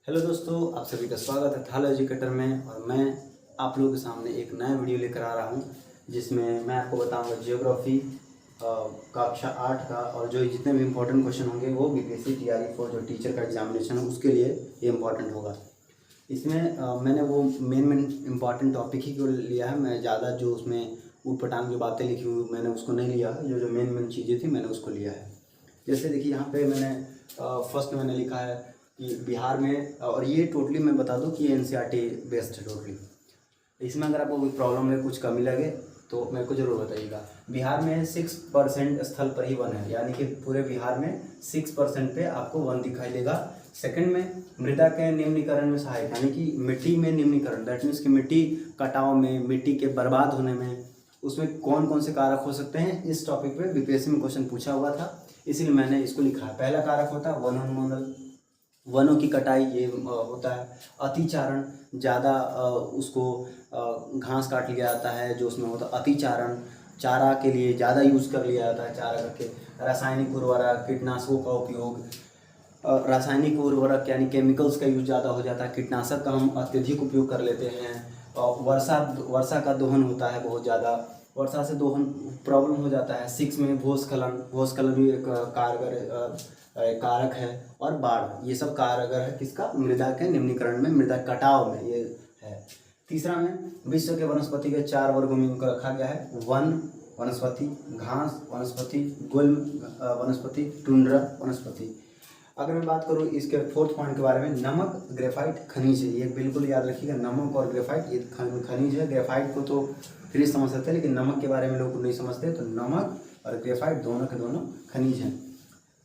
Hello दोस्तों, आप सभी का स्वागत है थाला एजुकेटर में। और मैं आप लोगों के सामने एक नया वीडियो लेकर आ रहा हूं जिसमें मैं आपको बताऊंगा जियोग्राफी कक्षा 8 का। और जो जितने भी इम्पोर्टेंट क्वेश्चन होंगे वो बीपीएससी टीआरई फॉर जो टीचर का एग्जामिनेशन है उसके लिए ये इम्पोर्टेंट होगा। इसमें मैंने वो मेन इम्पॉर्टेंट टॉपिक ही को लिया है। मैं ज़्यादा जो उसमें ऊटपटांग जो बातें लिखी हुई मैंने उसको नहीं लिया है। जो जो मेन चीज़ें थी मैंने उसको लिया है। जैसे देखिए यहाँ पे मैंने फर्स्ट मैंने लिखा है कि बिहार में, और ये टोटली मैं बता दूं कि ये एनसीईआरटी बेस्ड है टोटली। इसमें अगर आपको कोई प्रॉब्लम है, कुछ कमी लगे तो मेरे को ज़रूर बताइएगा। बिहार में 6% स्थल पर ही वन है, यानी कि पूरे बिहार में 6% पे आपको वन दिखाई देगा। सेकंड में मृदा के निम्नीकरण में सहायक, यानी कि मिट्टी में निम्नीकरण, दैट मीन्स कि मिट्टी कटाव में, मिट्टी के बर्बाद होने में, उसमें कौन कौन से कारक हो सकते हैं। इस टॉपिक पे बीपीएससी में क्वेश्चन पूछा हुआ था, इसीलिए मैंने इसको लिखा है। पहला कारक होता है वनोन्मूलन, वनों की कटाई, ये होता है। अतिचारण, ज़्यादा उसको घास काट लिया जाता है, जो उसमें होता है अतिचारण। चारा के लिए ज़्यादा यूज़ कर लिया जाता है, चारा करके। रासायनिक उर्वरक, कीटनाशकों का उपयोग, रासायनिक उर्वरक यानी केमिकल्स का यूज ज़्यादा हो जाता है। कीटनाशक का हम अत्यधिक उपयोग कर लेते हैं। और वर्षा का दोहन होता है बहुत ज़्यादा, वर्षा से दोहन प्रॉब्लम हो जाता है। 6 में भूस्खलन भी एक कारक है। और बाढ़, ये सब कारगर है किसका, मृदा के निम्नीकरण में, मृदा कटाव में ये है। तीसरा में विश्व के वनस्पति के 4 वर्गों में इनको रखा गया है। वन वनस्पति, घास वनस्पति, गुल्म वनस्पति, टुंड्रा वनस्पति। अगर मैं बात करूँ इसके फोर्थ पॉइंट के बारे में, नमक, ग्रेफाइट, खनिज है। ये बिल्कुल याद रखिएगा, नमक और ग्रेफाइट ये खनिज है। ग्रेफाइट को तो फिर समझ सकते हैं, लेकिन नमक के बारे में लोग नहीं समझते। तो नमक और ग्रेफाइट दोनों के दोनों खनिज हैं।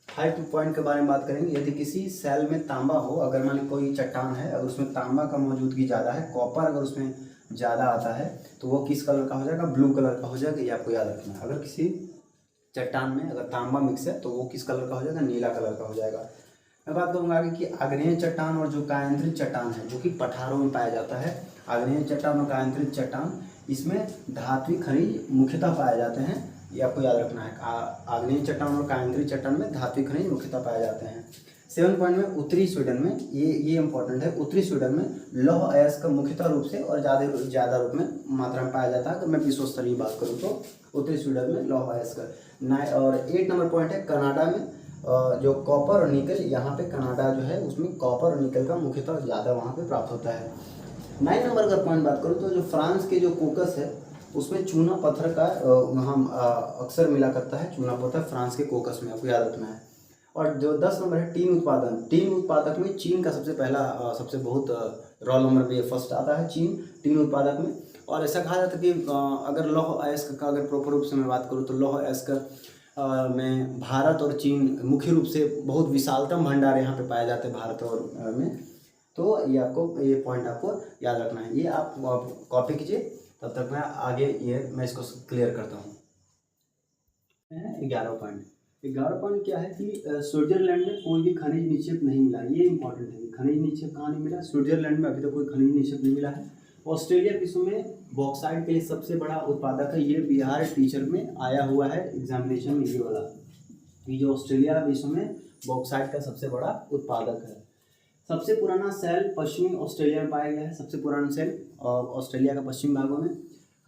5 पॉइंट के बारे में बात करेंगे, यदि किसी सेल में तांबा हो, अगर मान ली कोई चट्टान है, अगर उसमें तांबा का मौजूदगी ज़्यादा है, कॉपर अगर उसमें ज़्यादा आता है, तो वो किस कलर का हो जाएगा, ब्लू कलर का हो जाएगा। ये आपको याद रखना है। अगर किसी चट्टान में अगर तांबा मिक्स है तो वो किस कलर का हो जाएगा, नीला कलर का हो जाएगा। मैं बात करूँगा आगे कि आग्नेय चट्टान और जो कायांतरित चट्टान है, जो कि पठारों में पाया जाता है। आग्नेय चट्टान और कायांतरित चट्टान, इसमें धात्विक खनिज मुख्यतः पाए जाते हैं। ये आपको याद रखना है। आग्नेय चट्टान और कायांतरित चट्टान में धात्विक खनिज मुख्यतः पाए जाते हैं। 7 पॉइंट में उत्तरी स्वीडन में, ये इंपॉर्टेंट है। उत्तरी स्वीडन में लौह अयस्क मुख्यतः रूप से और ज़्यादा रूप में मात्रा में पाया जाता है। अगर मैं विश्व स्तरीय बात करूँ तो उत्तरी स्वीडन में लौह अयस्क। और 8 नंबर पॉइंट है कनाडा में, जो कॉपर और निकल, यहाँ पे कनाडा जो है उसमें कॉपर और निकल का मुख्यतः ज़्यादा वहाँ पे प्राप्त होता है। 9 नंबर का पॉइंट बात करूँ तो जो फ्रांस के जो कोकस है उसमें चूना पत्थर का हम अक्सर मिला करता है। चूना पत्थर फ्रांस के कोकस में, आपको याद रखना है। और जो 10 नंबर है टीन उत्पादन, टीन उत्पादक में चीन का सबसे बहुत रोल नंबर पे फर्स्ट आता है चीन टीन उत्पादक में। और ऐसा कहा जाता है कि अगर लौह अयस्क का अगर प्रॉपर रूप से मैं बात करूँ तो लौह अयस्क में भारत और चीन मुख्य रूप से बहुत विशालतम भंडार यहाँ पे पाए जाते हैं भारत और में। तो ये पॉइंट आपको याद रखना है। ये आप कॉपी कीजिए, तब तक मैं इसको क्लियर करता हूँ। 11 पॉइंट क्या है कि स्विट्जरलैंड में कोई भी खनिज निक्षेप नहीं मिला। ये इंपॉर्टेंट है। खनिज निक्षेप कहाँ नहीं मिला, स्विट्जरलैंड में अभी तक कोई खनिज निक्षेप नहीं मिला है। ऑस्ट्रेलिया विश्व में बॉक्साइट के लिए सबसे बड़ा उत्पादक है। ये बिहार टीचर में आया हुआ है एग्जामिनेशन में, ये वाला। ये जो ऑस्ट्रेलिया विश्व में बॉक्साइट का सबसे बड़ा उत्पादक है। सबसे पुराना सेल पश्चिमी ऑस्ट्रेलिया में पाया गया है। सबसे पुराना सेल ऑस्ट्रेलिया का पश्चिमी भागों में।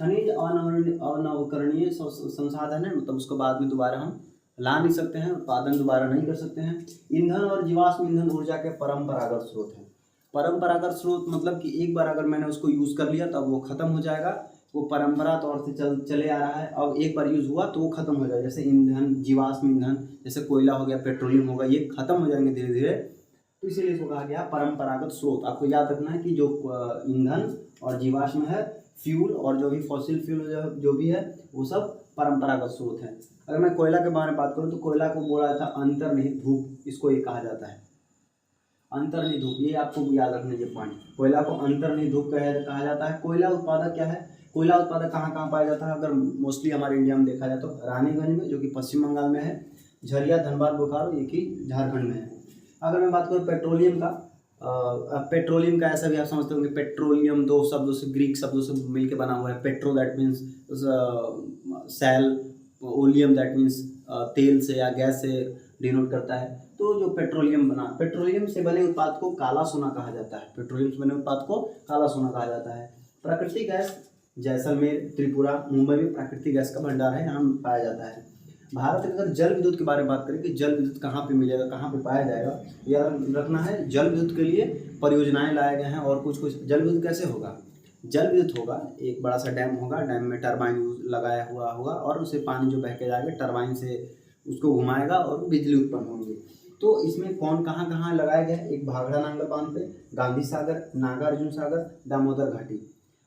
खनिज अनवकरणीय संसाधन है, मतलब उसको बाद में दोबारा हम ला नहीं सकते हैं, उत्पादन दोबारा नहीं कर सकते हैं। ईंधन और जीवाश्म ईंधन ऊर्जा के परंपरागत स्रोत हैं। परंपरागत स्रोत मतलब कि एक बार अगर मैंने उसको यूज़ कर लिया तब वो खत्म हो जाएगा, वो परंपरा तौर से चले आ रहा है। अब एक बार यूज़ हुआ तो वो खत्म हो जाएगा। जैसे ईंधन, जीवाश्म ईंधन, जैसे कोयला हो गया, पेट्रोलियम होगा, ये खत्म हो जाएंगे धीरे धीरे। तो इसीलिए इसको कहा गया परंपरागत स्रोत। आपको याद रखना है कि जो ईंधन और जीवाश्म है, फ्यूल और जो भी फॉसिल फ्यूल जो भी है, वो सब परंपरागत स्रोत है। अगर मैं कोयला के बारे में बात करूँ तो कोयला को बोला जाता है अंतर्निहित धूप, इसको ये कहा जाता है अंतर्निहित धूप। ये आपको याद रखना ये पॉइंट। कोयला को अंतर्निहित धूप कहा जाता है। कोयला उत्पादक क्या है, कोयला उत्पादक कहाँ कहाँ पाया जाता है, अगर मोस्टली हमारे इंडिया में देखा जाए तो रानीगंज में, जो कि पश्चिम बंगाल में है, झरिया, धनबाद, बोकारो, ये कि झारखंड में है। अगर मैं बात करूँ पेट्रोलियम का ऐसा भी आप समझते होंगे, पेट्रोलियम 2 शब्दों से, ग्रीक शब्दों से मिलकर बना हुआ है। Petro that means cell, oleum that means तेल से या गैस से डिनोट करता है। तो जो पेट्रोलियम से बने उत्पाद को काला सोना कहा जाता है। पेट्रोलियम से बने उत्पाद को काला सोना कहा जाता है। प्राकृतिक गैस जैसलमेर, त्रिपुरा, मुंबई में प्राकृतिक गैस का भंडार है, यहाँ पाया जाता है। भारत के अगर जल विद्युत के बारे में बात करें कि जल विद्युत कहाँ पे मिलेगा, कहाँ पे पाया जाएगा, याद रखना है। जल विद्युत के लिए परियोजनाएं लाए गए हैं और कुछ जल विद्युत कैसे होगा, जल विद्युत होगा, एक बड़ा सा डैम होगा, डैम में टरबाइन लगाया हुआ होगा और उसे पानी जो बह के जाएगा टरबाइन से उसको घुमाएगा और बिजली उत्पन्न होगी। तो इसमें कौन कहाँ कहाँ लगाए गए, एक भाखड़ा नांगल बांध पे, गांधी सागर, नागार्जुन सागर, दामोदर घाटी।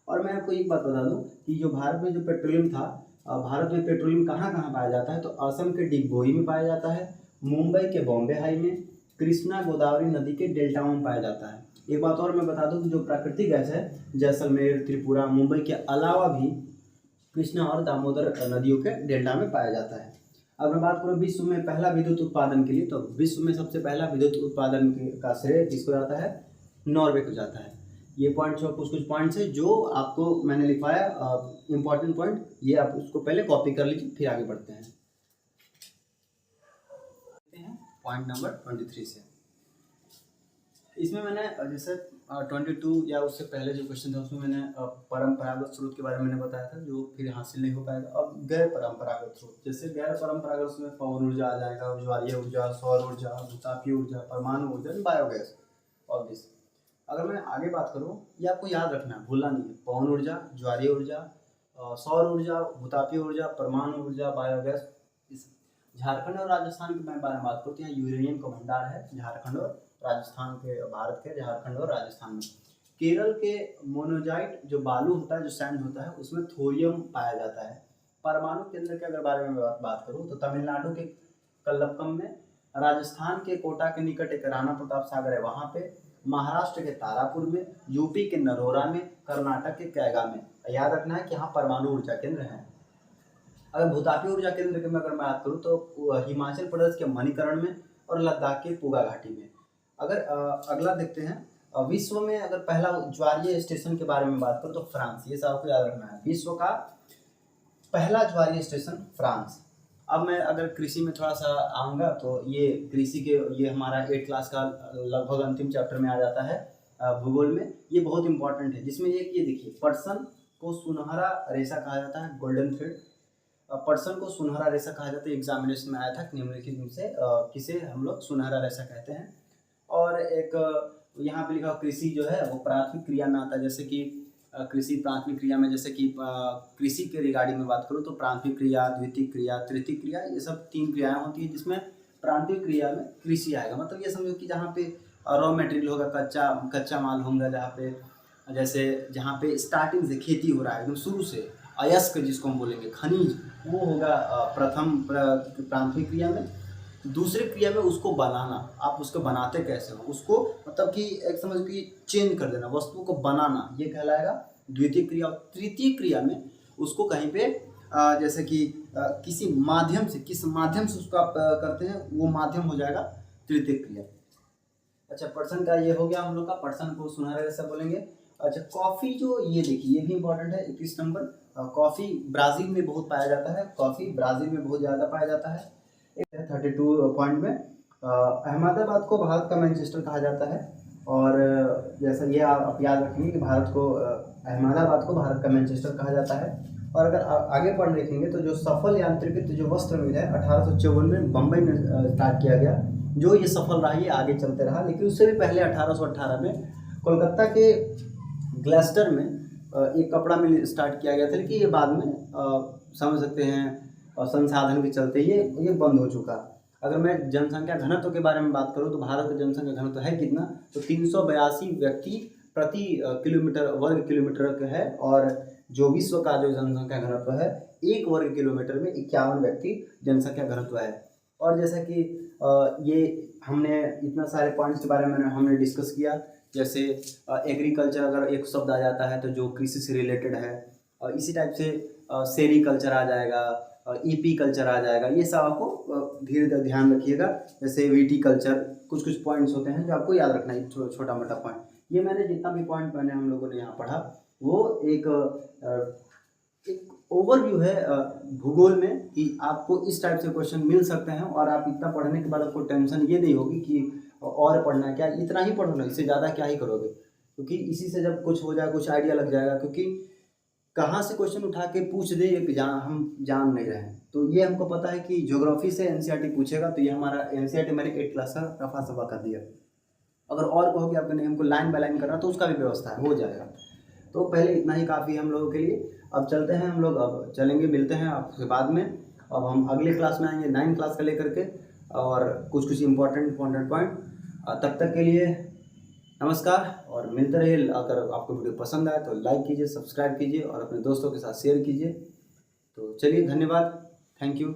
और मैं आपको एक बात बता दूं कि जो भारत में जो पेट्रोलियम था, भारत में पेट्रोलियम कहाँ कहाँ पाया जाता है, तो असम के डिगबोई में पाया जाता है, मुंबई के बॉम्बे हाई में, कृष्णा गोदावरी नदी के डेल्टाओं में पाया जाता है। एक बात और मैं बता दूं कि जो प्राकृतिक गैस है जैसलमेर, त्रिपुरा, मुंबई के अलावा भी कृष्णा और दामोदर नदियों के डेल्टा में पाया जाता है। अब मैं बात करूँ विश्व में पहला विद्युत उत्पादन के लिए, तो विश्व में सबसे पहला विद्युत उत्पादन का श्रेय किसको जाता है, नॉर्वे को जाता है। ये पॉइंट्स और कुछ पॉइंट्स है जो आपको मैंने लिखवाया इंपॉर्टेंट पॉइंट, ये आप उसको पहले कॉपी कर लीजिए, फिर आगे बढ़ते हैं। पॉइंट नंबर 23 से इसमें मैंने जैसे 22 या उससे पहले जो क्वेश्चन था उसमें मैंने परंपरागत स्रोत के बारे में मैंने बताया था जो फिर हासिल नहीं हो पाएगा। अब गैर परंपरागत स्रोत, जैसे गैर परंपरागत उसमें पवन ऊर्जा आ जाएगा, ज्वारीय ऊर्जा, सौर ऊर्जा, भूतापीय ऊर्जा, परमाणु ऊर्जा, बायोगैस और दिस। अगर मैं आगे बात करूँ, ये आपको याद रखना है, भूलना नहीं है, पवन ऊर्जा, ज्वारीय ऊर्जा, सौर ऊर्जा, भूतापीय ऊर्जा, परमाणु ऊर्जा, बायोगैस। इस झारखंड और राजस्थान के बारे में बात करते हैं, यूरेनियम का भंडार है झारखंड और राजस्थान के, भारत के झारखंड और राजस्थान में। केरल के मोनोजाइट जो बालू होता है, जो सैंड होता है, उसमें थोरियम पाया जाता है। परमाणु केंद्र के अगर बारे में बात करूँ तो तमिलनाडु के कल्लक्कम में, राजस्थान के कोटा के निकट एक राणा प्रताप सागर है वहाँ पे, महाराष्ट्र के तारापुर में, यूपी के नरोरा में, कर्नाटक के कैगा में। याद रखना है कि यहाँ परमाणु ऊर्जा केंद्र है। अगर भूतापीय ऊर्जा केंद्र की अगर मैं बात करूँ तो हिमाचल प्रदेश के मणिकरण में और लद्दाख के पुगा घाटी में। अगर अगला देखते हैं, विश्व में अगर पहला ज्वारीय स्टेशन के बारे में बात करूँ तो फ्रांस, ये सब आपको याद रखना है, विश्व का पहला ज्वारीय स्टेशन फ्रांस। अब मैं अगर कृषि में थोड़ा सा आऊँगा तो ये कृषि के, ये हमारा 8 क्लास का लगभग अंतिम चैप्टर में आ जाता है भूगोल में, ये बहुत इंपॉर्टेंट है, जिसमें एक ये देखिए, पटसन को सुनहरा रेशा कहा जाता है, गोल्डन थ्रेड। पटसन को सुनहरा रेशा कहा जाता है, एग्जामिनेशन में आया था निम्नलिखित में से किसे हम लोग सुनहरा रेशा कहते हैं। और एक यहाँ पे लिखा कृषि जो है वो प्राथमिक क्रिया में आता है, जैसे कि कृषि प्राथमिक क्रिया में, जैसे कि कृषि के रिगार्डिंग में बात करूँ तो प्राथमिक क्रिया, द्वितीय क्रिया, तृतीय क्रिया, ये सब 3 क्रियाएं होती है, जिसमें प्राथमिक क्रिया में कृषि आएगा। मतलब ये समझो कि जहाँ पे रॉ मटेरियल होगा, कच्चा माल होगा, जहाँ पे जैसे जहाँ पे स्टार्टिंग से खेती हो रहा है एकदम शुरू से, अयस्क जिसको हम बोलेंगे, खनिज, वो होगा प्रथम प्राथमिक क्रिया में। दूसरी क्रिया में उसको बनाना, आप उसको बनाते कैसे हो, उसको मतलब कि एक समझ कि चेंज कर देना, वस्तु को बनाना, ये कहलाएगा द्वितीय क्रिया। और तृतीय क्रिया में उसको कहीं पे जैसे कि किसी माध्यम से, किस माध्यम से उसको आप करते हैं, वो माध्यम हो जाएगा तृतीय क्रिया। अच्छा, पटसन का ये हो गया हम लोग का, पटसन को सुनहरा रेशा बोलेंगे। अच्छा, कॉफ़ी जो ये देखिए, ये भी इंपॉर्टेंट है, 21 नंबर। कॉफ़ी ब्राज़ील में बहुत पाया जाता है, कॉफ़ी ब्राज़ील में बहुत ज़्यादा पाया जाता है। 32 पॉइंट में अहमदाबाद को भारत का मैनचेस्टर कहा जाता है। और जैसा ये आप याद रखेंगे कि भारत को अहमदाबाद को भारत का मैनचेस्टर कहा जाता है। और अगर आगे पढ़ देखेंगे तो जो सफल यांत्रिकृत जो वस्त्र मिल है 1854 में बम्बई में स्टार्ट किया गया, जो ये सफल रहा, ये आगे चलते रहा। लेकिन उससे भी पहले 1818 में कोलकाता के ग्लेस्टर में एक कपड़ा मिल स्टार्ट किया गया था, लेकिन ये बाद में समझ सकते हैं और संसाधन के चलते ये बंद हो चुका। अगर मैं जनसंख्या घनत्व के बारे में बात करूं तो भारत का जनसंख्या घनत्व है कितना, तो 382 व्यक्ति प्रति वर्ग किलोमीटर का है। और जो विश्व का जो जनसंख्या घनत्व है 1 वर्ग किलोमीटर में 51 व्यक्ति जनसंख्या घनत्व है। और जैसा कि ये हमने इतना सारे पॉइंट्स के बारे में हमने डिस्कस किया, जैसे एग्रीकल्चर अगर एक शब्द आ जाता है तो जो कृषि से रिलेटेड है, इसी टाइप से सेरीकल्चर आ जाएगा, ईपी कल्चर आ जाएगा, ये सब आपको धीरे धीरे ध्यान रखिएगा। जैसे वीटी कल्चर, कुछ पॉइंट्स होते हैं जो आपको याद रखना है, छोटा मोटा पॉइंट। ये मैंने जितना भी पॉइंट हम लोगों ने यहाँ पढ़ा वो एक ओवरव्यू है भूगोल में कि आपको इस टाइप से क्वेश्चन मिल सकते हैं, और आप इतना पढ़ने के बाद आपको टेंशन ये नहीं होगी कि और पढ़ना है क्या, इतना ही पढ़ो ना, इससे ज़्यादा क्या ही करोगे, क्योंकि इसी से जब कुछ हो जाए, कुछ आइडिया लग जाएगा, क्योंकि कहाँ से क्वेश्चन उठा के पूछ दे ये हम जान नहीं रहे हैं। तो ये हमको पता है कि ज्योग्राफी से एनसीईआरटी पूछेगा, तो ये हमारा एनसीईआरटी मैंने 8 क्लास का रफा सफा कर दिया। अगर और कहोगे आपको नहीं हमको लाइन बाय लाइन करना, तो उसका भी व्यवस्था है, हो जाएगा। तो पहले इतना ही काफ़ी है हम लोगों के लिए। अब चलते हैं हम लोग, अब चलेंगे, मिलते हैं आपके बाद में। अब हम अगले क्लास में आएंगे 9 क्लास का लेकर के, और कुछ इम्पोर्टेंट पॉइंट। तब तक के लिए नमस्कार, और मिलते रहिए। अगर आपको वीडियो पसंद आए तो लाइक कीजिए, सब्सक्राइब कीजिए और अपने दोस्तों के साथ शेयर कीजिए। तो चलिए, धन्यवाद, थैंक यू।